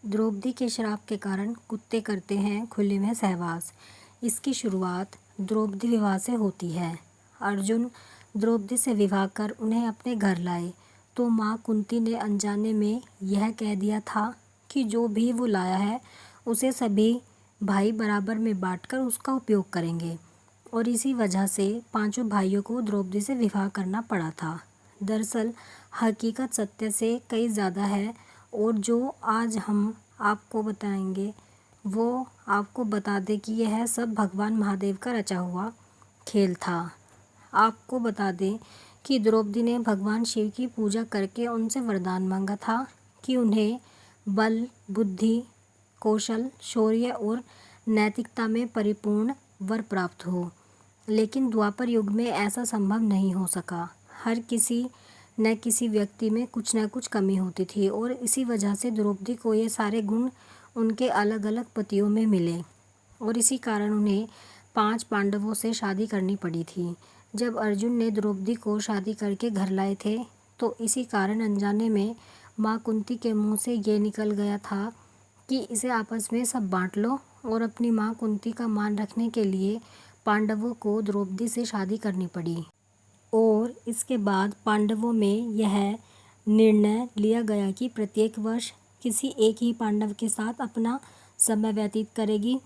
द्रौपदी के श्राप के कारण कुत्ते करते हैं खुले में सहवास। इसकी शुरुआत द्रौपदी विवाह से होती है। अर्जुन द्रौपदी से विवाह कर उन्हें अपने घर लाए तो माँ कुंती ने अनजाने में यह कह दिया था कि जो भी वो लाया है उसे सभी भाई बराबर में बांटकर उसका उपयोग करेंगे, और इसी वजह से पांचों भाइयों को द्रौपदी से विवाह करना पड़ा था। दरअसल हकीकत सत्य से कई ज़्यादा है, और जो आज हम आपको बताएंगे वो आपको बता दें कि यह सब भगवान महादेव का रचा हुआ खेल था। आपको बता दें कि द्रौपदी ने भगवान शिव की पूजा करके उनसे वरदान मांगा था कि उन्हें बल, बुद्धि, कौशल, शौर्य और नैतिकता में परिपूर्ण वर प्राप्त हो। लेकिन द्वापर युग में ऐसा संभव नहीं हो सका। हर किसी न किसी व्यक्ति में कुछ न कुछ कमी होती थी, और इसी वजह से द्रौपदी को ये सारे गुण उनके अलग अलग पतियों में मिले, और इसी कारण उन्हें 5 पांडवों से शादी करनी पड़ी थी। जब अर्जुन ने द्रौपदी को शादी करके घर लाए थे तो इसी कारण अनजाने में माँ कुंती के मुंह से ये निकल गया था कि इसे आपस में सब बांट लो, और अपनी माँ कुंती का मान रखने के लिए पांडवों को द्रौपदी से शादी करनी पड़ी। और इसके बाद पांडवों में यह निर्णय लिया गया कि प्रत्येक वर्ष किसी एक ही पांडव के साथ अपना समय व्यतीत करेगी,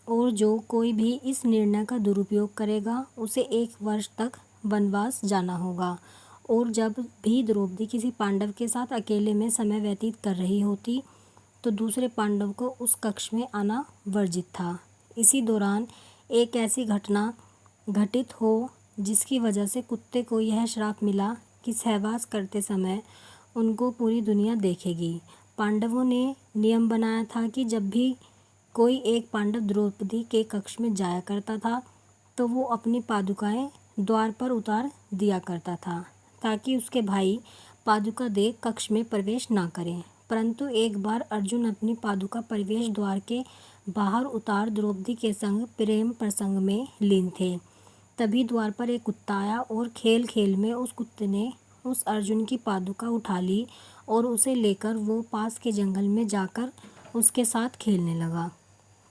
और जो कोई भी इस निर्णय का दुरुपयोग करेगा उसे 1 वर्ष तक वनवास जाना होगा। और जब भी द्रौपदी किसी पांडव के साथ अकेले में समय व्यतीत कर रही होती तो दूसरे पांडव को उस कक्ष में आना वर्जित था। इसी दौरान एक ऐसी घटना घटित हो जिसकी वजह से कुत्ते को यह श्राप मिला कि सहवास करते समय उनको पूरी दुनिया देखेगी। पांडवों ने नियम बनाया था कि जब भी कोई एक पांडव द्रौपदी के कक्ष में जाया करता था तो वो अपनी पादुकाएं द्वार पर उतार दिया करता था ताकि उसके भाई पादुका देख कक्ष में प्रवेश ना करें। परंतु एक बार अर्जुन अपनी पादुका प्रवेश द्वार के बाहर उतार द्रौपदी के संग प्रेम प्रसंग में लीन थे। तभी द्वार पर एक कुत्ता आया और खेल खेल में उस कुत्ते ने उस अर्जुन की पादुका उठा ली और उसे लेकर वो पास के जंगल में जाकर उसके साथ खेलने लगा।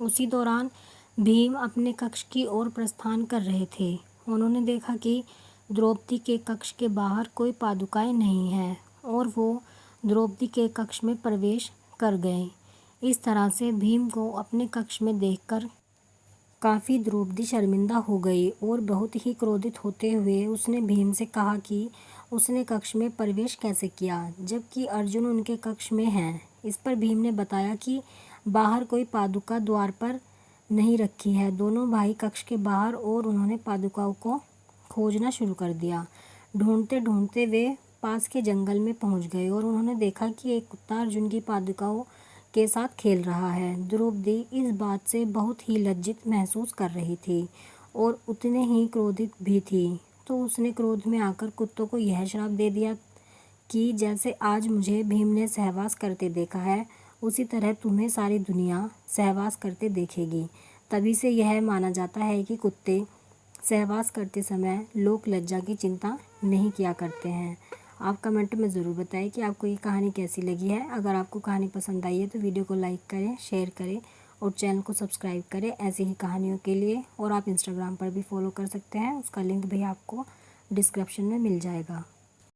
उसी दौरान भीम अपने कक्ष की ओर प्रस्थान कर रहे थे। उन्होंने देखा कि द्रौपदी के कक्ष के बाहर कोई पादुकाएं नहीं हैं, और वो द्रौपदी के कक्ष में प्रवेश कर गए। इस तरह से भीम को अपने कक्ष में देखकर काफ़ी द्रौपदी शर्मिंदा हो गई, और बहुत ही क्रोधित होते हुए उसने भीम से कहा कि उसने कक्ष में प्रवेश कैसे किया जबकि अर्जुन उनके कक्ष में हैं। इस पर भीम ने बताया कि बाहर कोई पादुका द्वार पर नहीं रखी है। दोनों भाई कक्ष के बाहर, और उन्होंने पादुकाओं को खोजना शुरू कर दिया। ढूंढते ढूंढते वे पास के जंगल में पहुंच गए, और उन्होंने देखा कि एक कुत्ता अर्जुन की पादुकाओं के साथ खेल रहा है। द्रौपदी इस बात से बहुत ही लज्जित महसूस कर रही थी और उतने ही क्रोधित भी थी, तो उसने क्रोध में आकर कुत्तों को यह श्राप दे दिया कि जैसे आज मुझे भीम ने सहवास करते देखा है उसी तरह तुम्हें सारी दुनिया सहवास करते देखेगी। तभी से यह माना जाता है कि कुत्ते सहवास करते समय लोक लज्जा की चिंता नहीं किया करते हैं। आप कमेंट में ज़रूर बताएं कि आपको ये कहानी कैसी लगी है। अगर आपको कहानी पसंद आई है तो वीडियो को लाइक करें, शेयर करें और चैनल को सब्सक्राइब करें ऐसी ही कहानियों के लिए। और आप इंस्टाग्राम पर भी फॉलो कर सकते हैं, उसका लिंक भी आपको डिस्क्रिप्शन में मिल जाएगा।